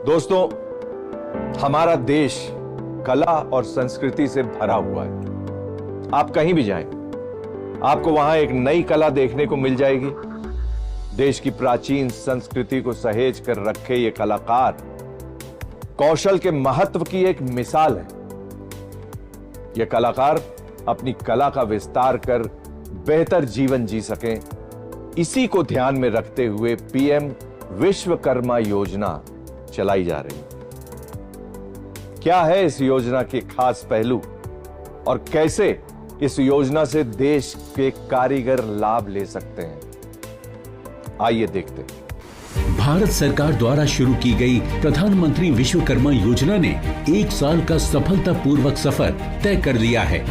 दोस्तों, हमारा देश कला और संस्कृति से भरा हुआ है। आप कहीं भी जाएं, आपको वहां एक नई कला देखने को मिल जाएगी। देश की प्राचीन संस्कृति को सहेज कर रखे ये कलाकार कौशल के महत्व की एक मिसाल है। ये कलाकार अपनी कला का विस्तार कर बेहतर जीवन जी सकें, इसी को ध्यान में रखते हुए पीएम विश्वकर्मा योजना चलाई जा रही है। क्या है इस योजना के खास पहलू और कैसे इस योजना से देश के कारीगर लाभ ले सकते हैं, आइए देखते हैं। भारत सरकार द्वारा शुरू की गई प्रधानमंत्री विश्वकर्मा योजना ने 1 साल का सफलतापूर्वक सफर तय कर लिया है।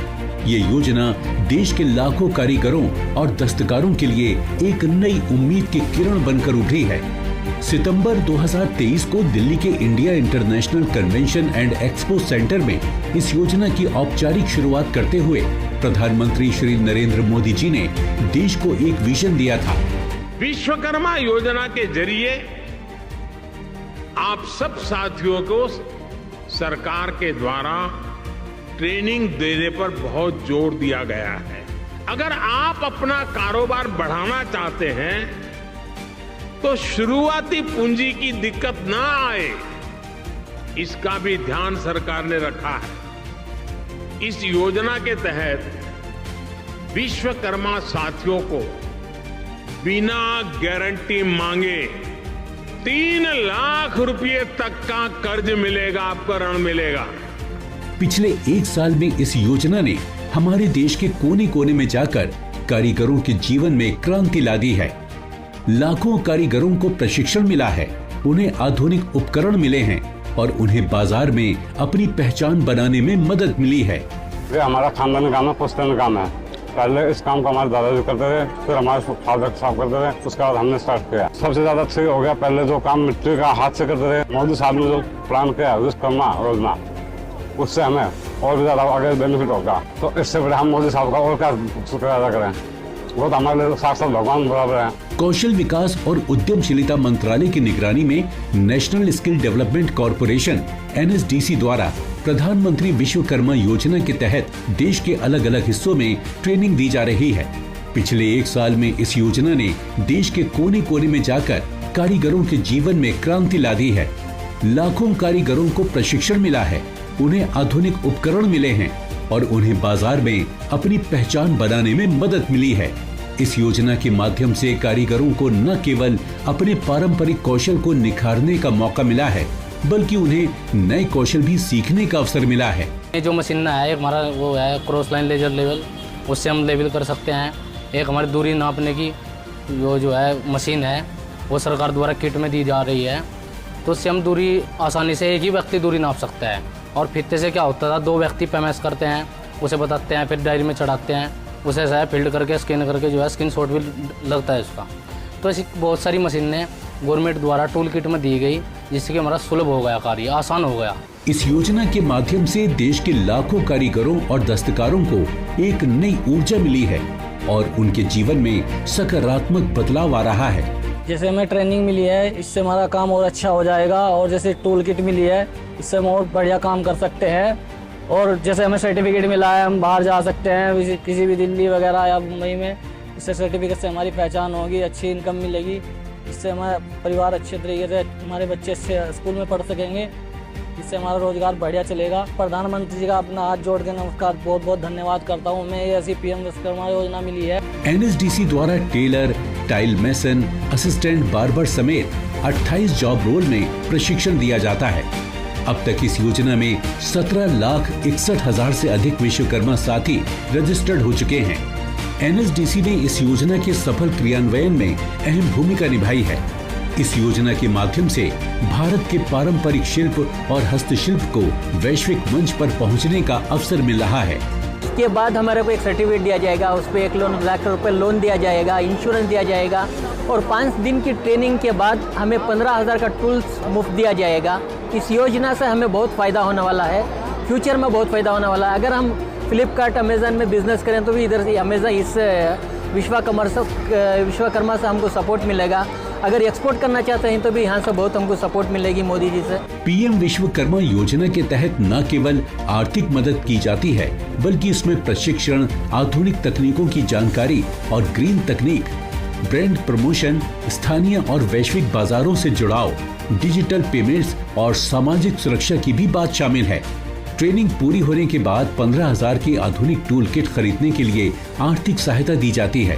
ये योजना देश के लाखों कारीगरों और दस्तकारों के लिए एक नई उम्मीद की किरण बनकर उभरी है। सितंबर 2023 को दिल्ली के India international convention and expo centre में इस योजना की औपचारिक शुरुआत करते हुए प्रधानमंत्री श्री नरेंद्र मोदी जी ने देश को एक विजन दिया था। विश्वकर्मा योजना के जरिए आप सब साथियों को सरकार के द्वारा ट्रेनिंग देने पर बहुत जोर दिया गया है। अगर आप अपना कारोबार बढ़ाना चाहते हैं तो शुरुआती पूंजी की दिक्कत ना आए, इसका भी ध्यान सरकार ने रखा है। इस योजना के तहत विश्वकर्मा साथियों को बिना गारंटी मांगे 3 लाख रुपए तक का कर्ज मिलेगा, आपको ऋण मिलेगा। पिछले 1 साल में इस योजना ने हमारे देश के कोने कोने में जाकर कारीगरों के जीवन में क्रांति ला दी है। लाखों कारीगरों को प्रशिक्षण मिला है, उन्हें आधुनिक उपकरण मिले हैं और उन्हें बाजार में अपनी पहचान बनाने में मदद मिली है। ये हमारा खानदानी काम है, पुश्तैनी काम है। पहले इस काम को हमारे दादाजी करते थे, फिर हमारे फादर साहब करते थे, उसके बाद हमने स्टार्ट किया। सबसे ज्यादा अच्छा हो गया, पहले जो काम मिट्टी का हाथ से करते थे, मोदी साहब ने जो प्लान किया विश्वकर्मा योजना, उससे हमें और भी ज्यादा आगे बेनिफिट होगा। तो इससे बड़े हम मोदी साहब का और क्या शुक्रिया अदा करें, वो तो हमारे लिए साक्षात भगवान बराबर है। कौशल विकास और उद्यमशीलता मंत्रालय की निगरानी में national skill development corporation (NSDC) द्वारा प्रधानमंत्री विश्वकर्मा योजना के तहत देश के अलग अलग हिस्सों में ट्रेनिंग दी जा रही है। पिछले 1 साल में इस योजना ने देश के कोने कोने में जाकर कारीगरों के जीवन में क्रांति ला दी है। लाखों कारीगरों को प्रशिक्षण मिला है, उन्हें आधुनिक उपकरण मिले हैं और उन्हें बाजार में अपनी पहचान बनाने में मदद मिली है। इस योजना के माध्यम से कारीगरों को न केवल अपने पारंपरिक कौशल को निखारने का मौका मिला है, बल्कि उन्हें नए कौशल भी सीखने का अवसर मिला है। ये जो मशीन है हमारा वो है क्रॉस लाइन लेजर लेवल, उससे हम लेवल कर सकते हैं। एक हमारी दूरी नापने की वो जो है मशीन है, वो सरकार द्वारा किट में दी जा रही है, तो उससे हम दूरी आसानी से एक ही व्यक्ति दूरी नाप सकता है। और फित्ते से क्या होता था, 2 व्यक्ति पैमाइश करते हैं, उसे बताते हैं, फिर डायरी में चढ़ाते हैं, उसे ऐसा है फिल्ड करके स्कैन करके जो है स्क्रीन शॉट भी लगता है उसका। तो ऐसी बहुत सारी मशीनें गवर्नमेंट द्वारा टूल किट में दी गई, जिससे कि हमारा सुलभ हो गया, कार्य आसान हो गया। इस योजना के माध्यम से देश के लाखों कारीगरों और दस्तकारों को एक नई ऊर्जा मिली है और उनके जीवन में सकारात्मक बदलाव आ रहा है। जैसे हमें ट्रेनिंग मिली है, इससे हमारा काम और अच्छा हो जाएगा, और जैसे टूल किट मिली है, इससे हम और बढ़िया काम कर सकते हैं। और जैसे हमें सर्टिफिकेट मिला है, हम बाहर जा सकते हैं किसी भी दिल्ली वगैरह या मुंबई में। इससे सर्टिफिकेट से हमारी पहचान होगी, अच्छी इनकम मिलेगी, इससे हमारा परिवार अच्छे तरीके से, हमारे बच्चे स्कूल में पढ़ सकेंगे, इससे हमारा रोजगार बढ़िया चलेगा। प्रधानमंत्री जी का अपना हाथ जोड़ के नमस्कार, बहुत बहुत धन्यवाद करता हूँ। मैं ये ऐसी पीएम विश्वकर्मा योजना मिली है। NSDC द्वारा tailor, tile mason, assistant barber समेत 28 जॉब रोल में प्रशिक्षण दिया जाता है। अब तक इस योजना में 17,61,000 से अधिक विश्वकर्मा साथी रजिस्टर्ड हो चुके हैं। NSDC ने इस योजना के सफल क्रियान्वयन में अहम भूमिका निभाई है। इस योजना के माध्यम से भारत के पारंपरिक शिल्प और हस्तशिल्प को वैश्विक मंच पर पहुंचने का अवसर मिल रहा है। इसके बाद हमारे को एक सर्टिफिकेट दिया जाएगा, उस पर 1 लाख रुपए लोन दिया जाएगा, इंश्योरेंस दिया जाएगा, और 5 दिन की ट्रेनिंग के बाद हमें 15,000 का टूल्स मुफ्त दिया जाएगा। इस योजना से हमें बहुत फ़ायदा होने वाला है, फ्यूचर में बहुत फ़ायदा होने वाला है। अगर हम फ्लिपकार्ट, अमेज़न में बिजनेस करें तो भी इधर से अमेज़न इस विश्वकर्मा से हमको सपोर्ट मिलेगा। अगर एक्सपोर्ट करना चाहते हैं तो भी यहाँ से बहुत हमको सपोर्ट मिलेगी मोदी जी से। पीएम विश्वकर्मा योजना के तहत न केवल आर्थिक मदद की जाती है, बल्कि इसमें प्रशिक्षण, आधुनिक तकनीकों की जानकारी और ग्रीन तकनीक, ब्रांड प्रमोशन, स्थानीय और वैश्विक बाजारों से जुड़ाव, डिजिटल पेमेंट्स और सामाजिक सुरक्षा की भी बात शामिल है। ट्रेनिंग पूरी होने के बाद 15,000 की आधुनिक टूल किट खरीदने के लिए आर्थिक सहायता दी जाती है।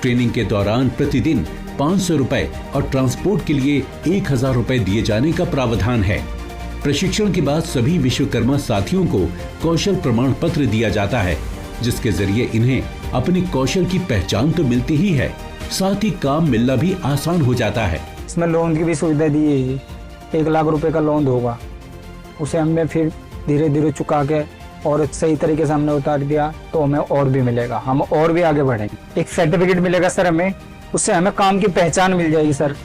ट्रेनिंग के दौरान प्रतिदिन 500 रुपए और ट्रांसपोर्ट के लिए 1,000 रुपए दिए जाने का प्रावधान है। प्रशिक्षण के बाद सभी विश्वकर्मा साथियों को कौशल प्रमाण पत्र दिया जाता है, जिसके जरिए इन्हें अपने कौशल की पहचान तो मिलती ही है, साथ ही काम मिलना भी आसान हो जाता है। इसमें लोन की भी सुविधा दी है। 1 लाख रुपए का लोन होगा, उसे हमने फिर धीरे धीरे चुका के और सही तरीके से हमने उतार दिया तो हमें और भी मिलेगा, हम और भी आगे बढ़ेंगे। एक सर्टिफिकेट मिलेगा सर हमें, उससे हमें काम की पहचान मिल जाएगी सर,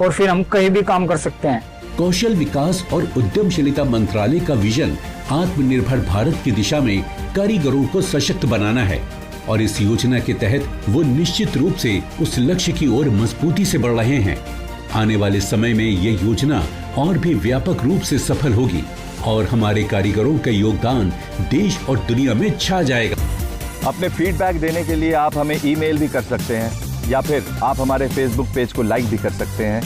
और फिर हम कहीं भी काम कर सकते हैं। कौशल विकास और उद्यमशीलता मंत्रालय का विजन आत्मनिर्भर भारत की दिशा में कारीगरों को सशक्त बनाना है और इस योजना के तहत वो निश्चित रूप से उस लक्ष्य की ओर मजबूती से बढ़ रहे हैं। आने वाले समय में ये योजना और भी व्यापक रूप से सफल होगी और हमारे कारीगरों का योगदान देश और दुनिया में छा जाएगा। अपने फीडबैक देने के लिए आप हमें ईमेल भी कर सकते हैं या फिर आप हमारे फेसबुक पेज को लाइक भी कर सकते हैं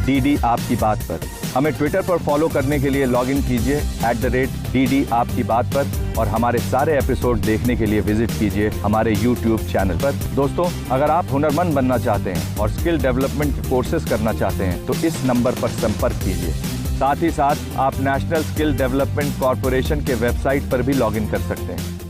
@DD आपकी बात पर। हमें ट्विटर पर फॉलो करने के लिए लॉग इन कीजिए @DD आपकी बात पर, और हमारे सारे एपिसोड देखने के लिए विजिट कीजिए हमारे YouTube चैनल पर। दोस्तों, अगर आप हुनरमंद बनना चाहते हैं और स्किल डेवलपमेंट कोर्सेज करना चाहते हैं तो इस नंबर पर संपर्क कीजिए। साथ ही साथ आप नेशनल स्किल डेवलपमेंट कॉर्पोरेशन के वेबसाइट पर भी लॉग इन कर सकते हैं।